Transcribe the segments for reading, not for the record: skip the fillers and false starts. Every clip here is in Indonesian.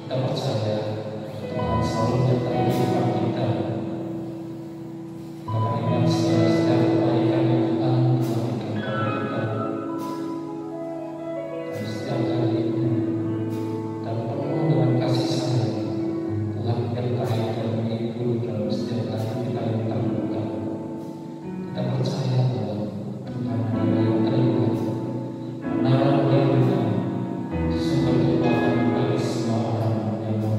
Kita percaya Tuhan selalu menyertai kehidupan kita. Kita mengingat setiap kebaikan yang Tuhan telah berikan kepada kita. Dan setiap harinya dan penuh dengan kasih sayang, Tuhan menyertai dan menghibur dalam setiap hati kita yang terluka. Kita percaya bahwa Tuhan adalah yang terlibat, menara kehidupan, sumber kekuatan bagi semua orang yang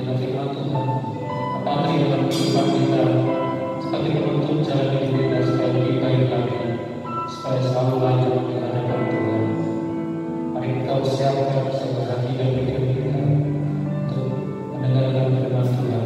dengan firman Tuhan, apa dalam kehidupan kita sebagai penuntun jalan hidup kita supaya lebih baik lagi, supaya selalu lanjut di hadapan Tuhan. Mari kita siapkan segala hati dan pikiran kita untuk mendengarkan firman Tuhan.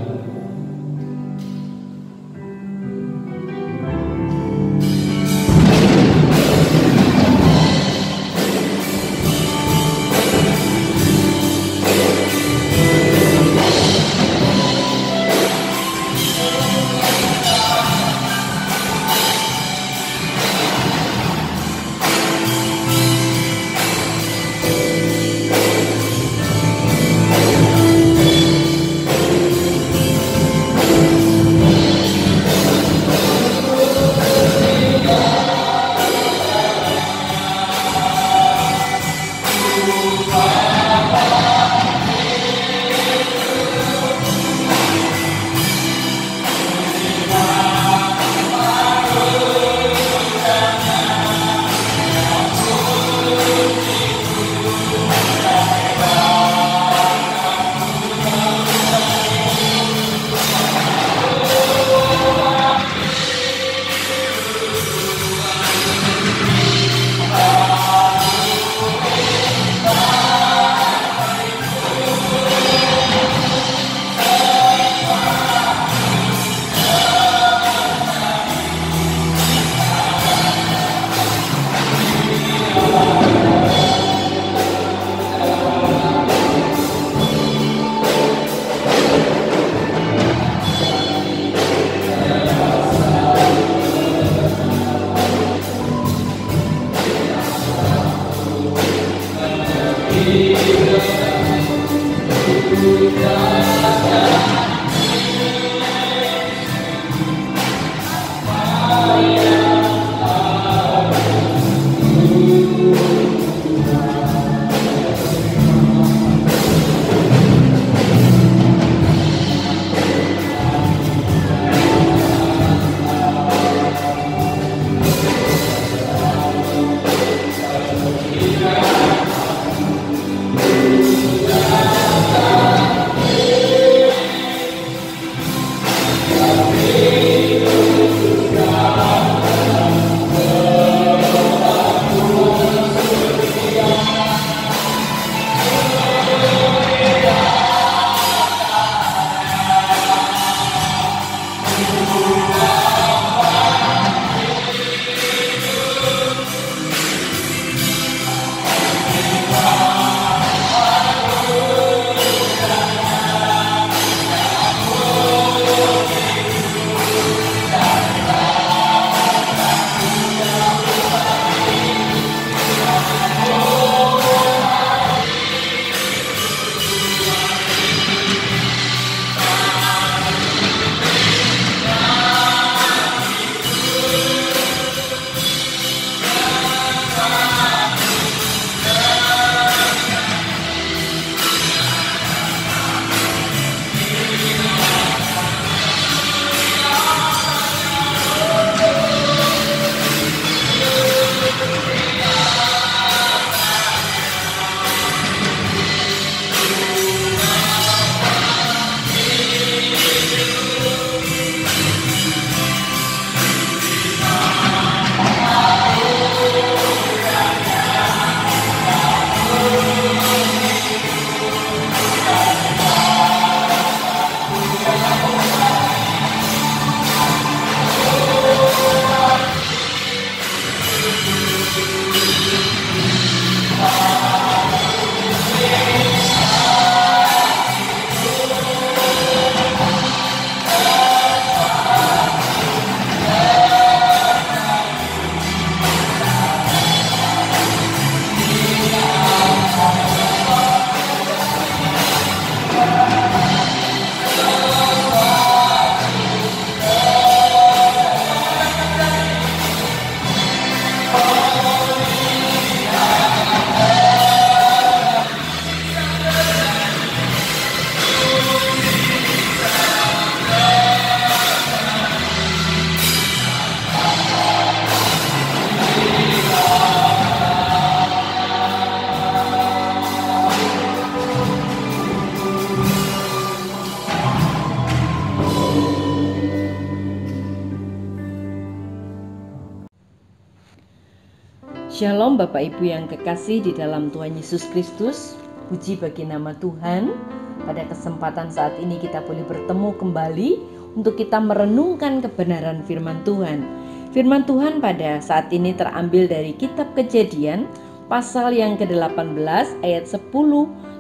Shalom Bapak Ibu yang kekasih di dalam Tuhan Yesus Kristus. Puji bagi nama Tuhan. Pada kesempatan saat ini kita boleh bertemu kembali untuk kita merenungkan kebenaran firman Tuhan. Firman Tuhan pada saat ini terambil dari kitab Kejadian pasal yang ke-18 ayat 10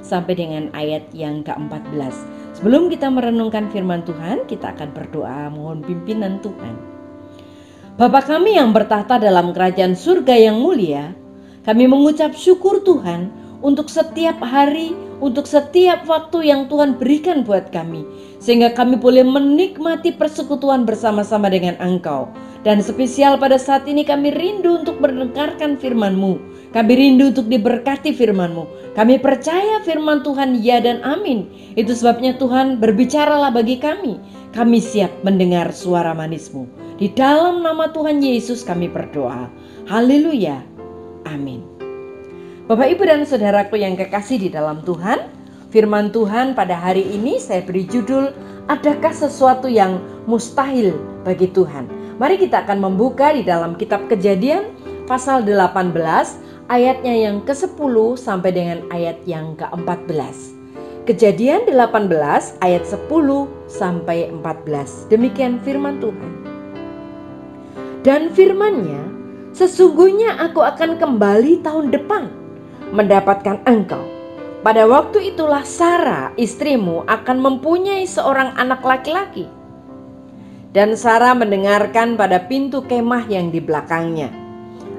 sampai dengan ayat yang ke-14. Sebelum kita merenungkan firman Tuhan, kita akan berdoa mohon pimpinan Tuhan. Bapa kami yang bertahta dalam kerajaan surga yang mulia, kami mengucap syukur Tuhan untuk setiap hari, untuk setiap waktu yang Tuhan berikan buat kami, sehingga kami boleh menikmati persekutuan bersama-sama dengan Engkau. Dan spesial pada saat ini kami rindu untuk mendengarkan firman-Mu, kami rindu untuk diberkati firman-Mu. Kami percaya firman Tuhan ya dan amin. Itu sebabnya Tuhan berbicaralah bagi kami. Kami siap mendengar suara manis-Mu. Di dalam nama Tuhan Yesus kami berdoa. Haleluya. Amin. Bapak Ibu dan saudaraku yang kekasih di dalam Tuhan, firman Tuhan pada hari ini saya beri judul, adakah sesuatu yang mustahil bagi Tuhan? Mari kita akan membuka di dalam kitab Kejadian pasal 18 ayatnya yang ke-10 sampai dengan ayat yang ke-14. Kejadian 18 ayat 10 sampai 14. Demikian firman Tuhan. Dan firman-Nya, sesungguhnya aku akan kembali tahun depan mendapatkan engkau. Pada waktu itulah Sarah istrimu akan mempunyai seorang anak laki-laki. Dan Sarah mendengarkan pada pintu kemah yang di belakangnya.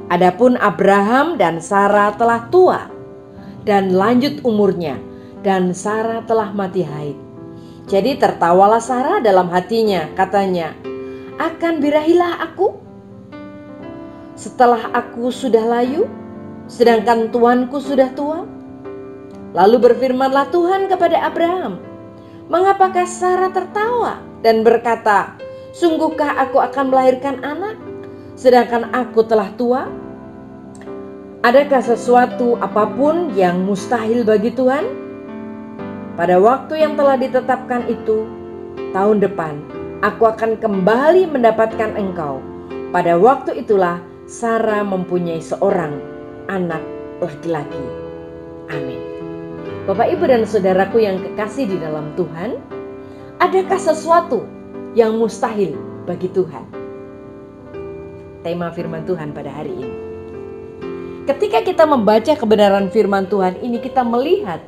Adapun Abraham dan Sarah telah tua dan lanjut umurnya, dan Sarah telah mati haid. Jadi tertawalah Sarah dalam hatinya, katanya, akan birahilah aku setelah aku sudah layu, sedangkan tuanku sudah tua? Lalu berfirmanlah Tuhan kepada Abraham, mengapakah Sarah tertawa dan berkata, sungguhkah aku akan melahirkan anak, sedangkan aku telah tua? Adakah sesuatu apapun yang mustahil bagi Tuhan? Pada waktu yang telah ditetapkan itu, tahun depan, aku akan kembali mendapatkan engkau. Pada waktu itulah Sarah mempunyai seorang anak laki-laki. Amin. Bapak Ibu dan saudaraku yang kekasih di dalam Tuhan, adakah sesuatu yang mustahil bagi Tuhan? Tema firman Tuhan pada hari ini. Ketika kita membaca kebenaran firman Tuhan ini, kita melihat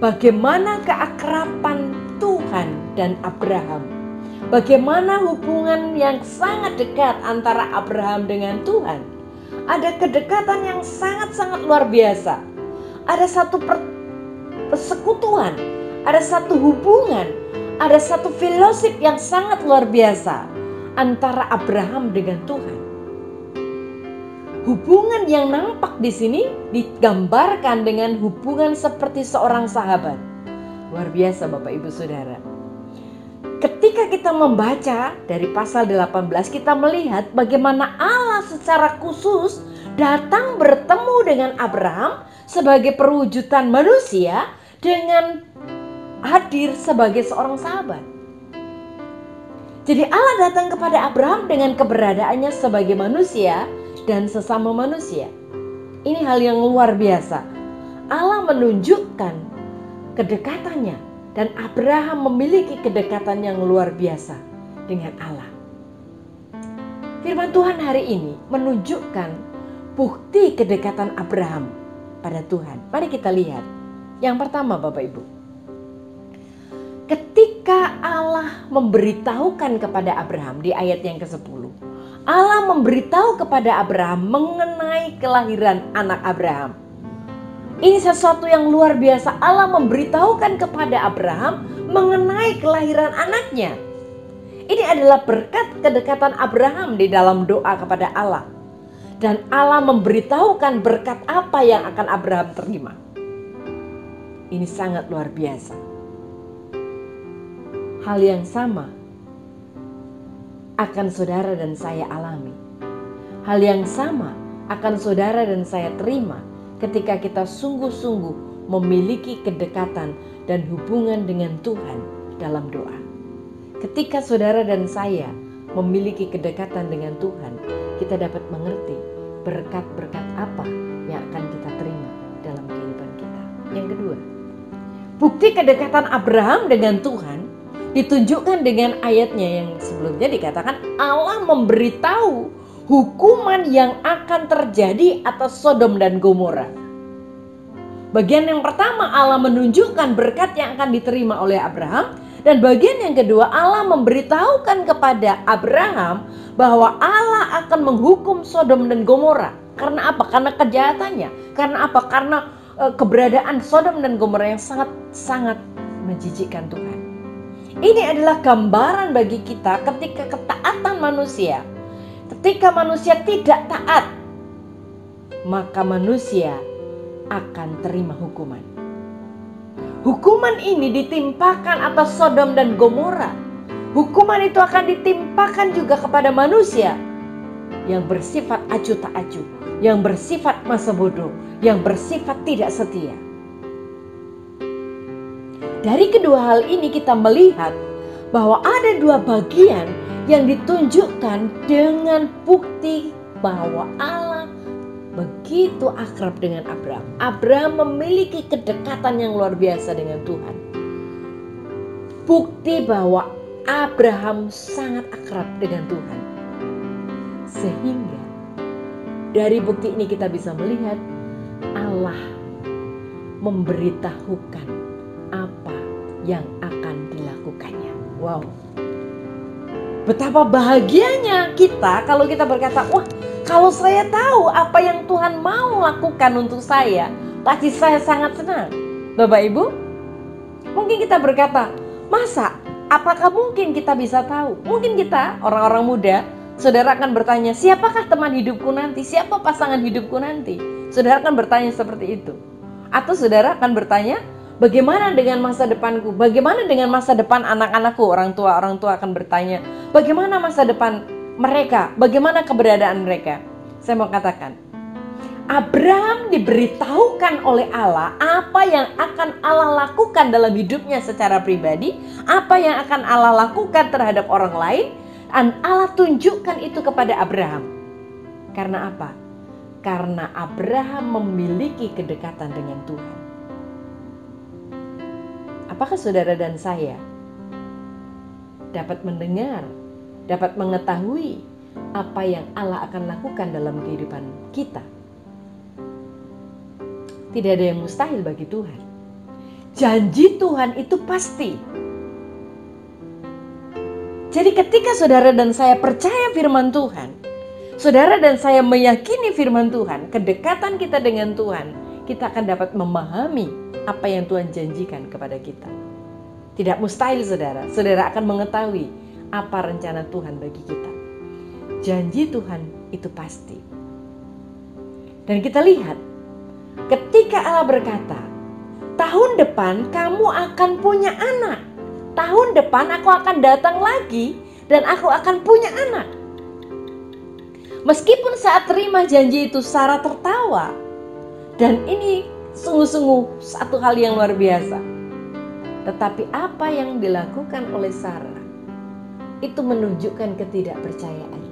bagaimana keakraban Tuhan dan Abraham. Bagaimana hubungan yang sangat dekat antara Abraham dengan Tuhan. Ada kedekatan yang sangat-sangat luar biasa. Ada satu persekutuan, ada satu hubungan, ada satu fellowship yang sangat luar biasa antara Abraham dengan Tuhan. Hubungan yang nampak di sini digambarkan dengan hubungan seperti seorang sahabat. Luar biasa Bapak Ibu Saudara. Ketika kita membaca dari pasal 18, kita melihat bagaimana Allah secara khusus datang bertemu dengan Abraham sebagai perwujudan manusia dengan hadir sebagai seorang sahabat. Jadi Allah datang kepada Abraham dengan keberadaannya sebagai manusia dan sesama manusia. Ini hal yang luar biasa. Allah menunjukkan kedekatannya. Dan Abraham memiliki kedekatan yang luar biasa dengan Allah. Firman Tuhan hari ini menunjukkan bukti kedekatan Abraham pada Tuhan. Mari kita lihat. Yang pertama Bapak Ibu. Ketika Allah memberitahukan kepada Abraham di ayat yang ke-10. Allah memberitahu kepada Abraham mengenai kelahiran anak Abraham. Ini sesuatu yang luar biasa. Allah memberitahukan kepada Abraham mengenai kelahiran anaknya. Ini adalah berkat kedekatan Abraham di dalam doa kepada Allah. Dan Allah memberitahukan berkat apa yang akan Abraham terima. Ini sangat luar biasa. Hal yang sama akan saudara dan saya alami. Hal yang sama akan saudara dan saya terima ketika kita sungguh-sungguh memiliki kedekatan dan hubungan dengan Tuhan dalam doa. Ketika saudara dan saya memiliki kedekatan dengan Tuhan, kita dapat mengerti berkat-berkat apa yang akan kita terima dalam kehidupan kita. Yang kedua, bukti kedekatan Abraham dengan Tuhan ditunjukkan dengan ayatnya yang sebelumnya dikatakan Allah memberitahu hukuman yang akan terjadi atas Sodom dan Gomora. Bagian yang pertama, Allah menunjukkan berkat yang akan diterima oleh Abraham. Dan bagian yang kedua, Allah memberitahukan kepada Abraham bahwa Allah akan menghukum Sodom dan Gomora. Karena apa? Karena kejahatannya. Karena apa? Karena keberadaan Sodom dan Gomora yang sangat menjijikkan Tuhan. Ini adalah gambaran bagi kita ketika ketaatan manusia. Ketika manusia tidak taat, maka manusia akan terima hukuman. Hukuman ini ditimpakan atas Sodom dan Gomora. Hukuman itu akan ditimpakan juga kepada manusia yang bersifat acuh tak acuh, yang bersifat masa bodoh, yang bersifat tidak setia. Dari kedua hal ini kita melihat bahwa ada dua bagian yang ditunjukkan dengan bukti bahwa Allah begitu akrab dengan Abraham. Abraham memiliki kedekatan yang luar biasa dengan Tuhan. Bukti bahwa Abraham sangat akrab dengan Tuhan. Sehingga dari bukti ini kita bisa melihat Allah memberitahukan apa yang akan dilakukannya. Wow. Betapa bahagianya kita kalau kita berkata, wah, kalau saya tahu apa yang Tuhan mau lakukan untuk saya, pasti saya sangat senang. Bapak Ibu, mungkin kita berkata, masa? Apakah mungkin kita bisa tahu? Mungkin kita, orang-orang muda, saudara akan bertanya, siapakah teman hidupku nanti? Siapa pasangan hidupku nanti? Saudara akan bertanya seperti itu. Atau saudara akan bertanya, bagaimana dengan masa depanku? Bagaimana dengan masa depan anak-anakku? Orang tua akan bertanya, bagaimana masa depan mereka? Bagaimana keberadaan mereka? Saya mau katakan, Abraham diberitahukan oleh Allah apa yang akan Allah lakukan dalam hidupnya secara pribadi, apa yang akan Allah lakukan terhadap orang lain, dan Allah tunjukkan itu kepada Abraham. Karena apa? Karena Abraham memiliki kedekatan dengan Tuhan. Apakah saudara dan saya dapat mendengar, dapat mengetahui apa yang Allah akan lakukan dalam kehidupan kita? Tidak ada yang mustahil bagi Tuhan. Janji Tuhan itu pasti. Jadi ketika saudara dan saya percaya firman Tuhan, saudara dan saya meyakini firman Tuhan, kedekatan kita dengan Tuhan, kita akan dapat memahami apa yang Tuhan janjikan kepada kita. Tidak mustahil saudara. Saudara akan mengetahui apa rencana Tuhan bagi kita. Janji Tuhan itu pasti. Dan kita lihat, ketika Allah berkata, tahun depan kamu akan punya anak. Tahun depan aku akan datang lagi dan aku akan punya anak. Meskipun saat terima janji itu Sarah tertawa. Dan ini sungguh-sungguh satu hal yang luar biasa. Tetapi apa yang dilakukan oleh Sarah itu menunjukkan ketidakpercayaan.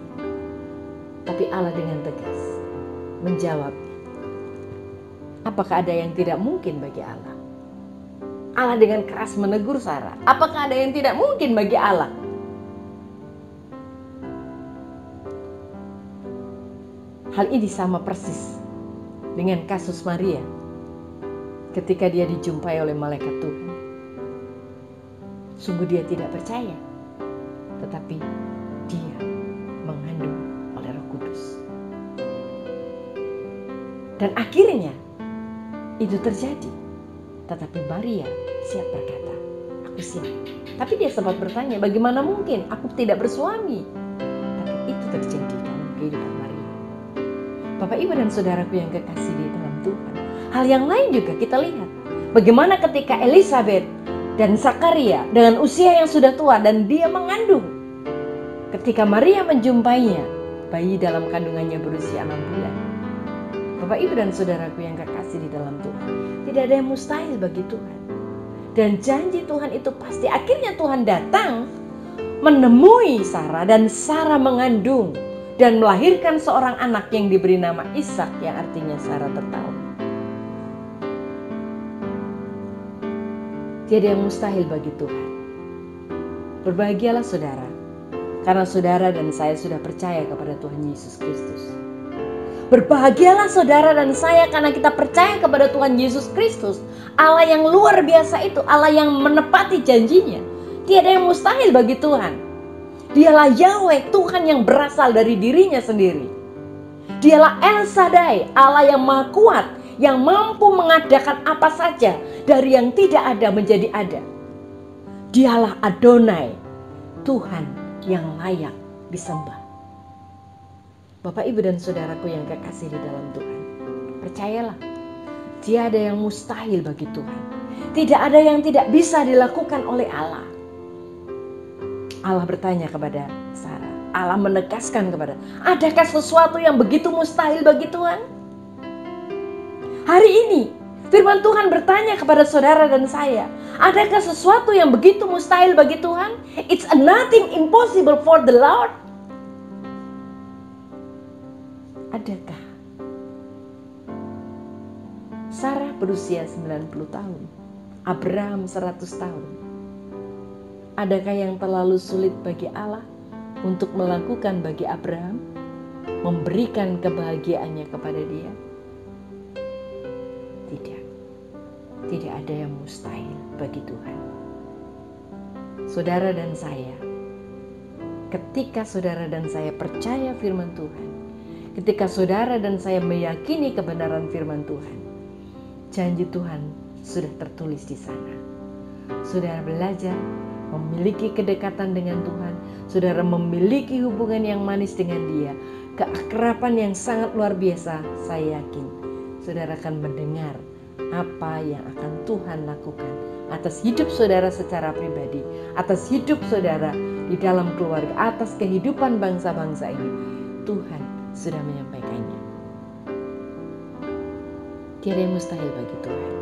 Tapi Allah dengan tegas menjawab, apakah ada yang tidak mungkin bagi Allah? Allah dengan keras menegur Sarah. Apakah ada yang tidak mungkin bagi Allah? Hal ini sama persis dengan kasus Maria ketika dia dijumpai oleh malaikat Tuhan. Sungguh dia tidak percaya, tetapi dia mengandung oleh Roh Kudus. Dan akhirnya itu terjadi. Tetapi Maria siap berkata, aku siap. Tapi dia sempat bertanya, bagaimana mungkin aku tidak bersuami? Tapi itu terjadi dalam kehidupan Maria. Bapak, Ibu, dan saudaraku yang kekasih di dalam Tuhan. Hal yang lain juga kita lihat. Bagaimana ketika Elizabeth dan Zakaria dengan usia yang sudah tua dan dia mengandung. Ketika Maria menjumpainya, bayi dalam kandungannya berusia 6 bulan. Bapak, Ibu, dan saudaraku yang kekasih di dalam Tuhan, tidak ada yang mustahil bagi Tuhan. Dan janji Tuhan itu pasti. Akhirnya Tuhan datang menemui Sarah dan Sarah mengandung. dan melahirkan seorang anak yang diberi nama Ishak, yang artinya Sarah tertawa. Tiada yang mustahil bagi Tuhan. Berbahagialah saudara, karena saudara dan saya sudah percaya kepada Tuhan Yesus Kristus. Berbahagialah saudara dan saya karena kita percaya kepada Tuhan Yesus Kristus, Allah yang luar biasa itu, Allah yang menepati janjinya. Tiada yang mustahil bagi Tuhan. Dialah Yahweh, Tuhan yang berasal dari dirinya sendiri. Dialah El Shaddai, Allah yang maha kuat, yang mampu mengadakan apa saja dari yang tidak ada menjadi ada. Dialah Adonai, Tuhan yang layak disembah. Bapak, Ibu, dan saudaraku yang kekasih di dalam Tuhan, percayalah, tiada yang mustahil bagi Tuhan. Tidak ada yang tidak bisa dilakukan oleh Allah. Allah bertanya kepada Sarah, Allah menegaskan kepada, adakah sesuatu yang begitu mustahil bagi Tuhan? Hari ini firman Tuhan bertanya kepada saudara dan saya, adakah sesuatu yang begitu mustahil bagi Tuhan? It's nothing impossible for the Lord. Adakah? Sarah berusia 90 tahun, Abraham 100 tahun. Adakah yang terlalu sulit bagi Allah untuk melakukan bagi Abraham, memberikan kebahagiaannya kepada dia? Tidak. Tidak ada yang mustahil bagi Tuhan. Saudara dan saya, ketika saudara dan saya percaya firman Tuhan, ketika saudara dan saya meyakini kebenaran firman Tuhan, janji Tuhan sudah tertulis di sana. Saudara belajar memiliki kedekatan dengan Tuhan, saudara memiliki hubungan yang manis dengan Dia, keakraban yang sangat luar biasa. Saya yakin saudara akan mendengar apa yang akan Tuhan lakukan atas hidup saudara secara pribadi, atas hidup saudara di dalam keluarga, atas kehidupan bangsa-bangsa ini. Tuhan sudah menyampaikannya. Tiada yang mustahil bagi Tuhan.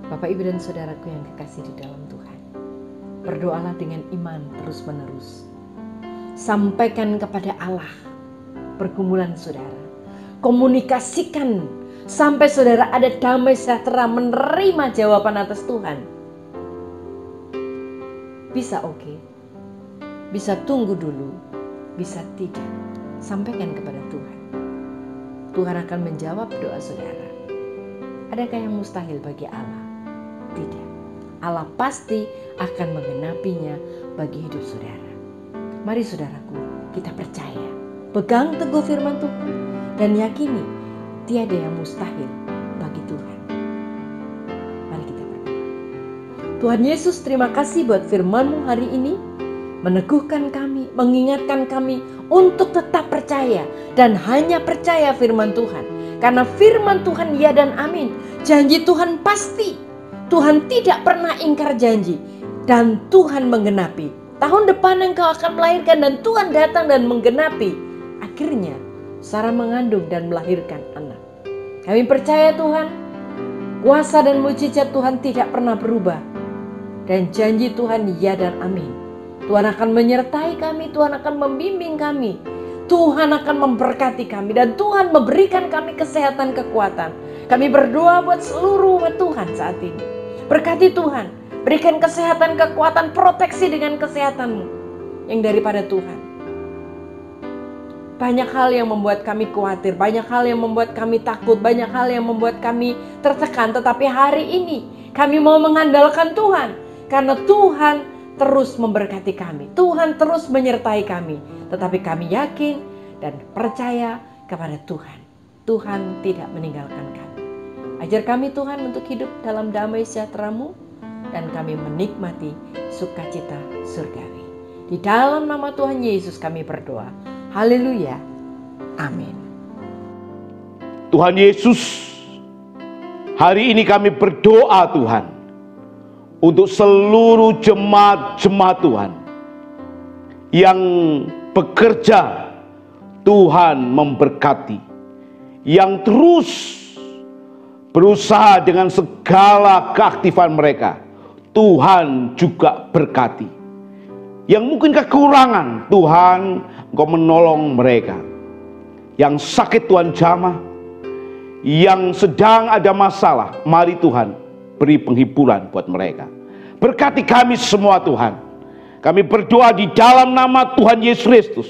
Bapak, Ibu, dan saudaraku yang kekasih di dalam Tuhan, berdoalah dengan iman terus-menerus. Sampaikan kepada Allah pergumulan saudara. Komunikasikan sampai saudara ada damai sejahtera, menerima jawaban atas Tuhan. Bisa oke, bisa tunggu dulu, bisa tidak. Sampaikan kepada Tuhan. Tuhan akan menjawab doa saudara. Adakah yang mustahil bagi Allah? Tidak. Allah pasti akan menggenapinya bagi hidup saudara. Mari saudaraku, kita percaya, pegang teguh firman Tuhan, dan yakini tiada yang mustahil bagi Tuhan. Mari kita berdoa. Tuhan Yesus, terima kasih buat firman-Mu hari ini, meneguhkan kami, mengingatkan kami untuk tetap percaya dan hanya percaya firman Tuhan. Karena firman Tuhan ya dan amin. Janji Tuhan pasti. Tuhan tidak pernah ingkar janji, dan Tuhan menggenapi. Tahun depan Engkau akan melahirkan, dan Tuhan datang dan menggenapi. Akhirnya Sarah mengandung dan melahirkan anak. Kami percaya Tuhan, kuasa dan mujizat Tuhan tidak pernah berubah, dan janji Tuhan ya dan amin. Tuhan akan menyertai kami, Tuhan akan membimbing kami, Tuhan akan memberkati kami, dan Tuhan memberikan kami kesehatan, kekuatan. Kami berdoa buat seluruh umat Tuhan saat ini. Berkati Tuhan, berikan kesehatan, kekuatan, proteksi dengan kesehatan-Mu yang daripada Tuhan. Banyak hal yang membuat kami khawatir, banyak hal yang membuat kami takut, banyak hal yang membuat kami tertekan. Tetapi hari ini kami mau mengandalkan Tuhan, karena Tuhan terus memberkati kami, Tuhan terus menyertai kami. Tetapi kami yakin dan percaya kepada Tuhan. Tuhan tidak meninggalkan kami. Ajar kami Tuhan untuk hidup dalam damai sejahtera-Mu, dan kami menikmati sukacita surgawi. Di dalam nama Tuhan Yesus kami berdoa. Haleluya. Amin. Tuhan Yesus, hari ini kami berdoa Tuhan, untuk seluruh jemaat-jemaat Tuhan yang bekerja, Tuhan memberkati, yang terus berusaha dengan segala keaktifan mereka, Tuhan juga berkati. yang mungkin kekurangan, Tuhan Engkau menolong mereka. Yang sakit Tuhan jamah, yang sedang ada masalah, mari Tuhan beri penghiburan buat mereka. Berkati kami semua Tuhan. Kami berdoa di dalam nama Tuhan Yesus Kristus.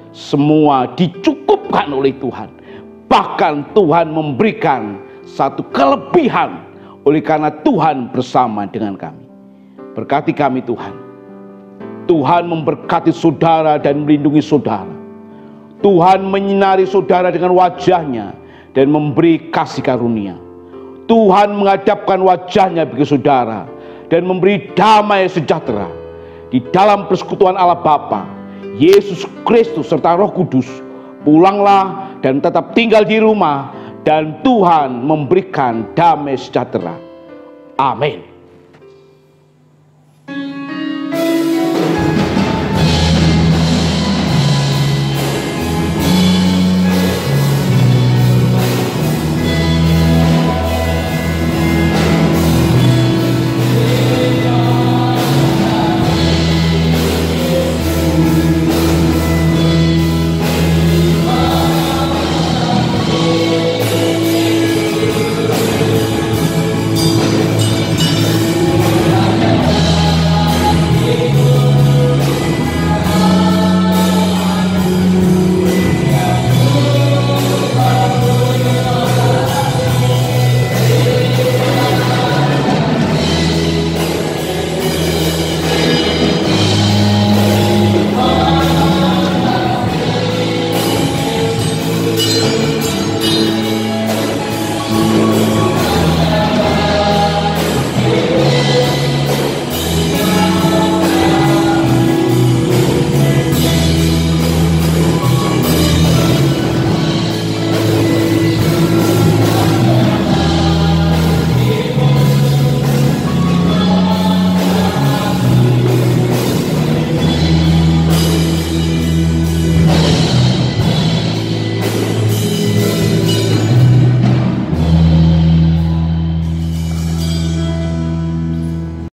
Semua dicukupkan oleh Tuhan. Bahkan Tuhan memberikan satu kelebihan oleh karena Tuhan bersama dengan kami. Berkati kami Tuhan. Tuhan memberkati saudara dan melindungi saudara. Tuhan menyinari saudara dengan wajahnya dan memberi kasih karunia. Tuhan menghadapkan wajahnya bagi saudara dan memberi damai sejahtera. Di dalam persekutuan Allah Bapa, Yesus Kristus serta Roh Kudus, pulanglah dan tetap tinggal di rumah, dan Tuhan memberikan damai sejahtera. Amin.